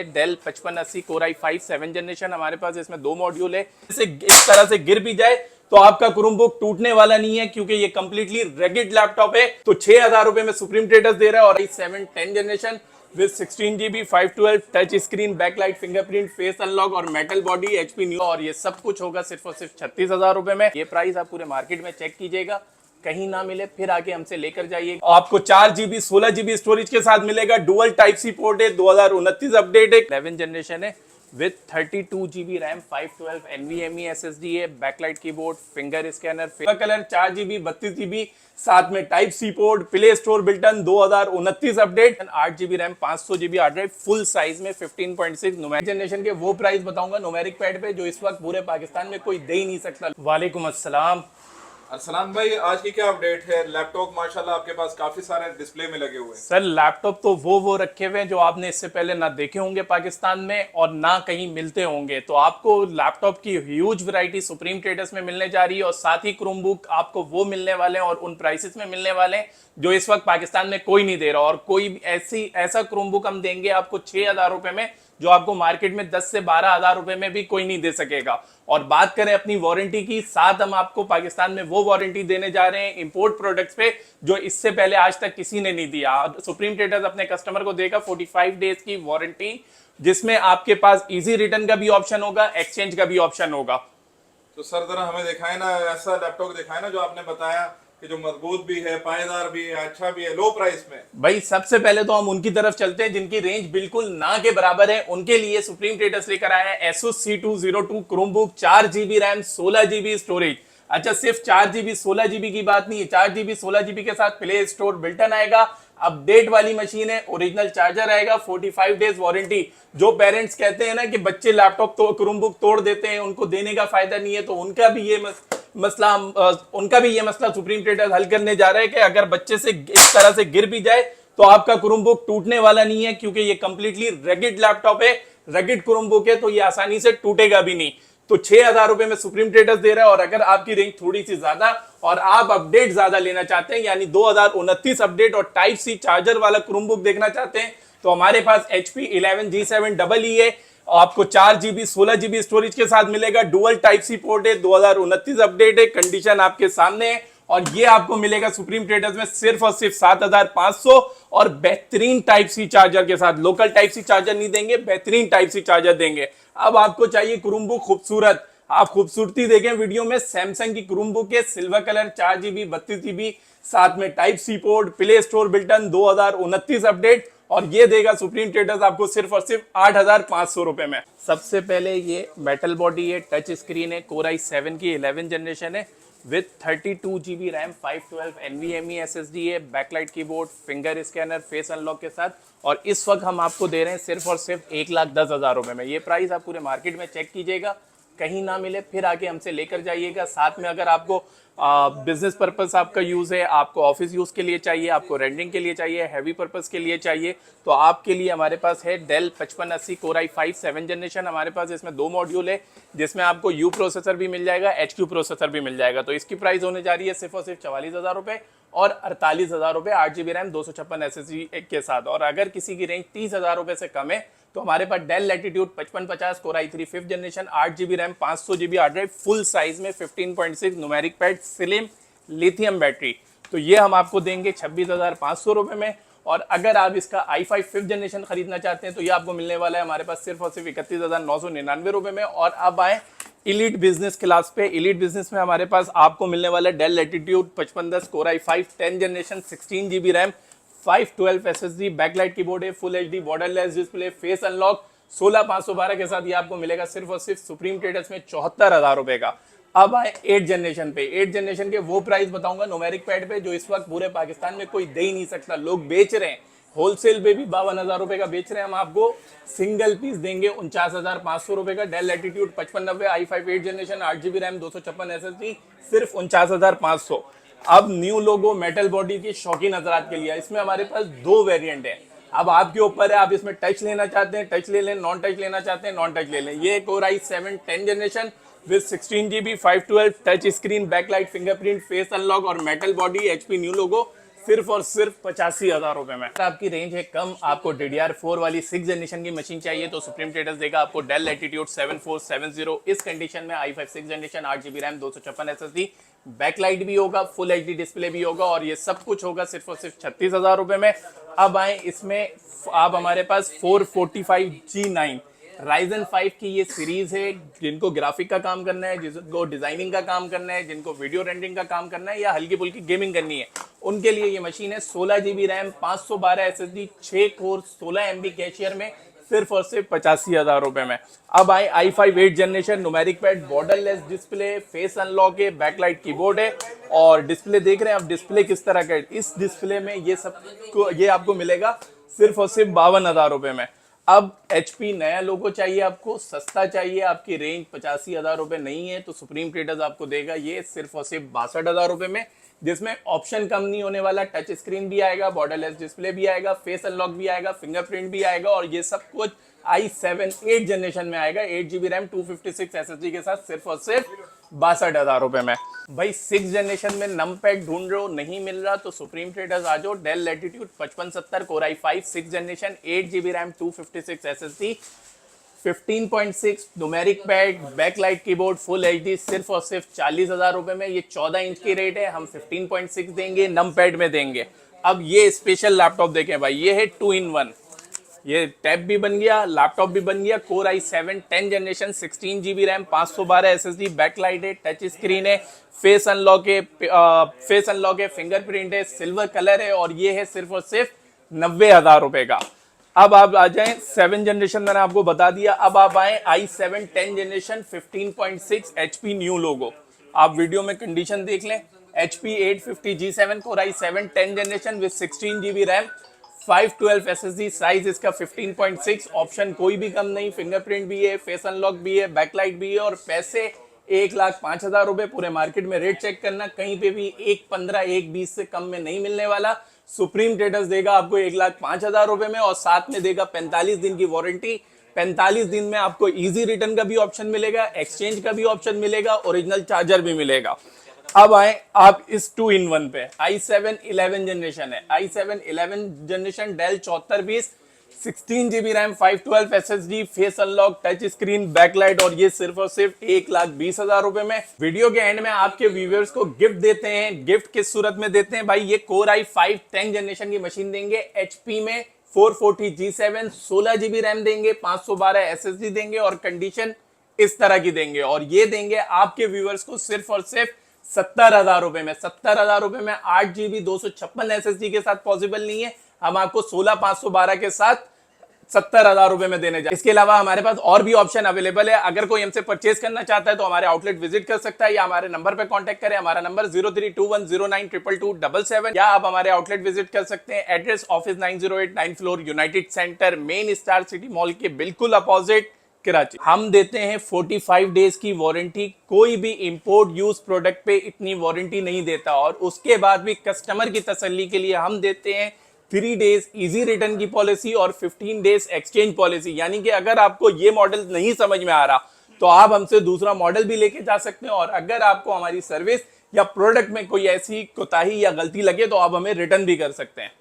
Del 5580 core i5 7 generation हमारे पास इसमें 2 module है। इस तरह से गिर भी जाए तो आपका क्रोमबुक टूटने वाला नहीं है, क्योंकि ये कंप्लीटली रैगिड लैपटॉप है। तो 6000 रुपए में सुप्रीम ट्रेडर्स दे रहा है और i7 10 generation with 16GB 512 touch screen, backlight, fingerprint, face unlock और मेटल बॉडी, HP न्यू, और ये सब कुछ होगा सिर्फ और सिर्फ 36,000 रुपए में। ये प्राइस आप पूरे मार्केट में चेक कीजिएगा, कहीं ना मिले फिर आके हमसे लेकर जाइए। आपको 4GB 16GB स्टोरेज के साथ मिलेगा। डुअल टाइप सी पोर्ट है, 2029 अपडेट है, 11 जनरेशन है with 32GB RAM, 512 NVMe SSD है, backlight keyboard, finger scanner, colour, 4GB 32GB, साथ में type C port, play store built in, 2029 update, 8GB RAM, 500GB hard drive, full size में 15.6 numeric generation के वो price बताऊंगा numeric pad पे जो इस वक्त पूरे पाकिस्तान में कोई दे ही नहीं सकता। वालेकुम अस्सलाम। अरसलान भाई, आज की क्या अपडेट है? लैपटॉप माशाल्लाह आपके पास काफी सारे डिस्प्ले में लगे हुए हैं। सर लैपटॉप तो वो रखे हुए हैं जो आपने इससे पहले ना देखे होंगे पाकिस्तान में और ना कहीं मिलते होंगे। तो आपको लैपटॉप की ह्यूज वैरायटी सुप्रीम ट्रेडर्स में मिलने जा रही है और साथ ही क्रोमबुक आपको वो मिलने वाले हैं और उन प्राइसेस में मिलने वाले हैं जो इस वक्त पाकिस्तान में कोई नहीं दे रहा। और कोई ऐसा क्रोमबुक हम देंगे आपको 6000 रुपए में जो आपको मार्केट में 10 से 12,000 रुपए में भी कोई नहीं दे सकेगा। और बात करें अपनी वारंटी की, साथ हम आपको पाकिस्तान में वो वारंटी देने जा रहे हैं इंपोर्ट प्रोडक्ट्स पे जो इससे पहले आज तक किसी ने नहीं दिया। सुप्रीम ट्रेडर्स अपने कस्टमर को देगा 45 डेज की वारंटी, जिसमें आपके पास इजी रिटर्न का भी ऑप्शन होगा, एक्सचेंज का भी ऑप्शन होगा। तो सर जरा हमें दिखाए ना, ऐसा लैपटॉप दिखाए ना जो आपने बताया कि जो मजबूत भी है, पायेदार भी है, अच्छा भी है, लो प्राइस में। भाई सबसे पहले तो हम उनकी तरफ चलते हैं जिनकी रेंज बिल्कुल ना के बराबर है। उनके लिए सुप्रीम ट्रेडर्स लेकर आया है Asus C202 Chromebook, 4GB RAM, 16GB storage. अच्छा, सिर्फ 4GB 16GB की बात नहीं है, 4GB 16GB के साथ प्ले स्टोर बिल्टन आएगा, अपडेट वाली मशीन है, ओरिजिनल चार्जर आएगा, 45 डेज वारंटी। जो पेरेंट्स कहते हैं ना कि बच्चे लैपटॉप तो क्रोमबुक तोड़ देते हैं, उनको देने का फायदा नहीं है, तो उनका भी ये मसला सुप्रीम ट्रेडर्स हल करने जा रहे हैं कि अगर बच्चे से इस तरह से गिर भी जाए तो आपका क्रोमबुक टूटने वाला नहीं है, क्योंकि ये कंप्लीटली रैगिड लैपटॉप है, रैगिड क्रोमबुक है, तो ये आसानी से टूटेगा भी नहीं। तो 6000 रुपए में सुप्रीम ट्रेडर्स दे रहा है। और अगर आपकी रेंज थोड़ी सी ज्यादा और आप अपडेट ज्यादा लेना चाहते हैं, यानी 2029 अपडेट और टाइप सी चार्जर वाला क्रोमबुक देखना चाहते हैं, तो हमारे पास HP 11 G7 EE है। आपको 4GB 16GB स्टोरेज के साथ मिलेगा। डुअल टाइप सी पोर्ट है, 2029 अपडेट है, कंडीशन आपके सामने है। और ये आपको मिलेगा सुप्रीम ट्रेडर्स में सिर्फ और सिर्फ 7500 और बेहतरीन टाइप सी चार्जर के साथ। लोकल टाइप सी चार्जर नहीं देंगे, बेहतरीन टाइप सी चार्जर देंगे। अब आपको चाहिए क्रोमबुक खूबसूरत, आप खूबसूरती देखें वीडियो में। सैमसंग की क्रोमबुक है, सिल्वर कलर, 4GB 32GB, साथ में type C port, play store built in, 2029 update, और ये देगा सुप्रीम ट्रेडर्स आपको सिर्फ और सिर्फ 8500 रुपए में। सबसे पहले ये मेटल बॉडी है, टच स्क्रीन है, कोर i7 की 11 जनरेशन है with 32GB RAM, 512 NVMe SSD है, backlight keyboard, finger scanner, face unlock के साथ। और इस वक्त हम आपको दे रहे हैं सिर्फ और सिर्फ 1,10,000 रुपए में। ये प्राइस आप पूरे मार्केट में चेक कीजिएगा, कहीं ना मिले फिर आके हमसे लेकर जाइएगा। साथ में अगर आपको बिजनेस पर्पस आपका यूज है, आपको ऑफिस यूज के लिए चाहिए, आपको रेंटिंग के लिए चाहिए, हैवी पर्पस के लिए चाहिए, तो आपके लिए हमारे पास है डेल 5580 कोर i5 7 जनरेशन। हमारे पास इसमें 2 मॉड्यूल है, जिसमें आपको U प्रोसेसर भी मिल जाएगा, HQ प्रोसेसर भी मिल जाएगा। तो इसकी प्राइस होने जा रही है सिर्फ और सिर्फ 44,000 रुपए और 48,000 रुपए, 8GB रैम, 256 SSD के साथ। और अगर किसी की रेंज 30,000 रुपए से कम है तो हमारे पास Dell Latitude 5550 Core i3 5th generation, 8GB RAM, 500GB hard drive, full size में 15.6 numeric pad, slim lithium battery. तो ये हम आपको देंगे 26,500 रुपए में। और अगर आप इसका i5 5th जनरेशन खरीदना चाहते हैं तो ये आपको मिलने वाला है हमारे पास सिर्फ और सिर्फ 31,999 रुपए में। और अब आए इलीट बिजनेस क्लास पे। इलीट बिजनेस में हमारे पास आपको मिलने वाला है Dell Latitude 5510 Core i5 10 generation, 16GB RAM, 512 SSD, backlight keyboard है, full HD borderless display, face unlock, 16512 के साथ ये आपको मिलेगा सिर्फ और सिर्फ सुप्रीम ट्रेडर्स में 74,000 रुपए का। अब आए 8 जनरेशन पे। 8 जनरेशन के वो प्राइस बताऊंगा न्यूमेरिक पैड पे जो इस वक्त पूरे पाकिस्तान में कोई दे ही नहीं सकता। लोग बेच रहे हैं, होलसेल पे भी 52,000 रुपए का बेच रहे हैं, हम आपको सिंगल पीस देंगे 49,500 रुपए का। Dell Latitude 5590 i5 8 generation, 8GB RAM, 256 SSD, सिर्फ 49,500। अब न्यू लोगो मेटल बॉडी की शौकीन हजरात के लिए इसमें हमारे पास 2 वेरिएंट है। अब आपके ऊपर है, आप इसमें टच लेना चाहते हैं टच ले लें, नॉन टच लेना चाहते हैं नॉन टच ले लें। ये Core i7 10 generation with 16GB 512 touch screen, backlight, fingerprint, face unlock और metal body, HP new logo, सिर्फ और सिर्फ 85,000 रुपए में। अगर आपकी रेंज है कम, आपको DDR4 वाली 6 जनरेशन की मशीन चाहिए तो सुप्रीम ट्रेडर्स देगा आपको डेल लैटिट्यूड 7470 इस कंडीशन में, i5 6 generation, 8GB RAM, 256 SSD, backlight भी होगा, फुल HD डिस्प्ले भी होगा और ये सब कुछ होगा सिर्फ और सिर्फ 36,000 रुपए में। अब आए इसमें आप हमारे पास 445G9 Ryzen 5 की ये सीरीज है। जिनको ग्राफिक का काम करना है, जिनको डिजाइनिंग का काम करना है, जिनको वीडियो रेंडरिंग का काम करना है या हल्की फुल्की गेमिंग करनी है, उनके लिए ये मशीन है। 16GB RAM, 512 SSD, 6 core, 16 MB cashier में, सिर्फ और सिर्फ 85,000 रुपए में। अब आए i5 8 generation, numeric pad, borderless display, face unlock है, बैकलाइट कीबोर्ड है और डिस्प्ले देख रहे हैं आप डिस्प्ले किस तरह का है। इस डिस्प्ले में ये आपको मिलेगा सिर्फ और सिर्फ 52,000 रुपए में। अब HP नया लोगो चाहिए आपको, सस्ता चाहिए, आपकी रेंज 85,000 रुपए नहीं है तो सुप्रीम ट्रेडर्स आपको देगा ये सिर्फ और सिर्फ 62,000 रुपए में, जिसमें ऑप्शन कम नहीं होने वाला। टच स्क्रीन भी आएगा, बॉर्डरलेस डिस्प्ले भी आएगा, फेस अनलॉक भी आएगा, फिंगरप्रिंट भी आएगा और ये सब कुछ i7 8 जनरेशन में आएगा, 8GB रैम, 256 SSD के साथ, सिर्फ और सिर्फ 62,000 रुपए में। भाई 6 जनरेशन में नम पैड ढूंढ रहे हो, नहीं मिल रहा तो सुप्रीम ट्रेडर्स आ जाओ। Dell Latitude 5570 core i5 6 generation, 8GB RAM, 256 SSD, 15.6 numeric pad, backlight keyboard, full HD, सिर्फ और सिर्फ 40,000 रुपए में। ये 14 इंच की रेट है, हम 15.6 देंगे, नम पैड में देंगे। अब ये स्पेशल लैपटॉप देखें भाई, ये है 2 in 1, ये टैब भी बन गया, लैपटॉप भी बन गया। Core i7 10 generation, 16GB RAM, 512 SSD, backlight है, टच स्क्रीन है, फेस अनलॉक है, फिंगरप्रिंट है, सिल्वर कलर है और ये है सिर्फ और सिर्फ 90,000 रुपए का। अब आप आ जाएं 7 जनरेशन, मैंने आपको बता दिया। अब आप आए i7 10 जनरेशन, 15.6 HP न्यू लोगो। आप वीडियो में कंडीशन देख लें। HP 850G7 core i7 10 generation with 16GB RAM, 512 SSD, size इसका 15.6, ऑप्शन कोई भी कम नहीं, फिंगरप्रिंट भी है, फेस अनलॉक भी है, बैकलाइट भी है और पैसे 1,05,000 रुपए। पूरे मार्केट में रेट चेक करना, कहीं पे भी 1,15 1,20 से कम में नहीं मिलने वाला। सुप्रीम ट्रेडर्स देगा आपको 1,05,000 रुपए में और साथ में देगा 45 दिन की वारंटी। 45 दिन में आपको इजी रिटर्न का भी ऑप्शन मिलेगा, एक्सचेंज का भी ऑप्शन मिलेगा, ओरिजिनल चार्जर भी मिलेगा। अब आए आप इस 2 in 1 पे। i7 11 जनरेशन है, i7 11 generation, Dell 7420, 16GB RAM, 512 SSD, face unlock, touch screen, backlight और ये सिर्फ और सिर्फ 1,20,000 रुपए में। वीडियो के एंड में आपके व्यूअर्स को गिफ्ट देते हैं। गिफ्ट किस सूरत में देते हैं भाई? ये कोर i5 10 जनरेशन की मशीन देंगे, HP में 440G7, 16GB रैम देंगे, 512 SSD देंगे और कंडीशन इस तरह की देंगे और ये देंगे आपके व्यूअर्स को सिर्फ और सिर्फ 70,000 रुपए में। 70,000 रुपए में 8GB 256 SSD के साथ पॉसिबल नहीं है, हम आपको 16,512 के साथ 70,000 रुपए में देने जा। इसके अलावा हमारे पास और भी ऑप्शन अवेलेबल है। अगर कोई हमसे परचेज करना चाहता है तो हमारे आउटलेट विजिट कर सकता है या हमारे नंबर पे कांटेक्ट करें। हमारा नंबर 0321092277 या आप हमारे आउटलेट विजिट कर सकते हैं। Address office 908 9th floor, United centre, main star city mall के बिल्कुल अपोजिट, कराची। हम देते हैं 45 डेज की वारंटी। कोई भी इंपोर्ट यूज प्रोडक्ट पे इतनी वारंटी नहीं देता और उसके बाद भी कस्टमर की तसल्ली के लिए हम देते हैं 3 डेज इजी रिटर्न की पॉलिसी और 15 डेज एक्सचेंज पॉलिसी। यानी कि अगर आपको ये मॉडल नहीं समझ में आ रहा तो आप हमसे दूसरा मॉडल भी लेके जा सकते हैं और अगर आपको हमारी सर्विस या प्रोडक्ट में कोई ऐसी कोताही या गलती लगे तो आप हमें रिटर्न भी कर सकते हैं।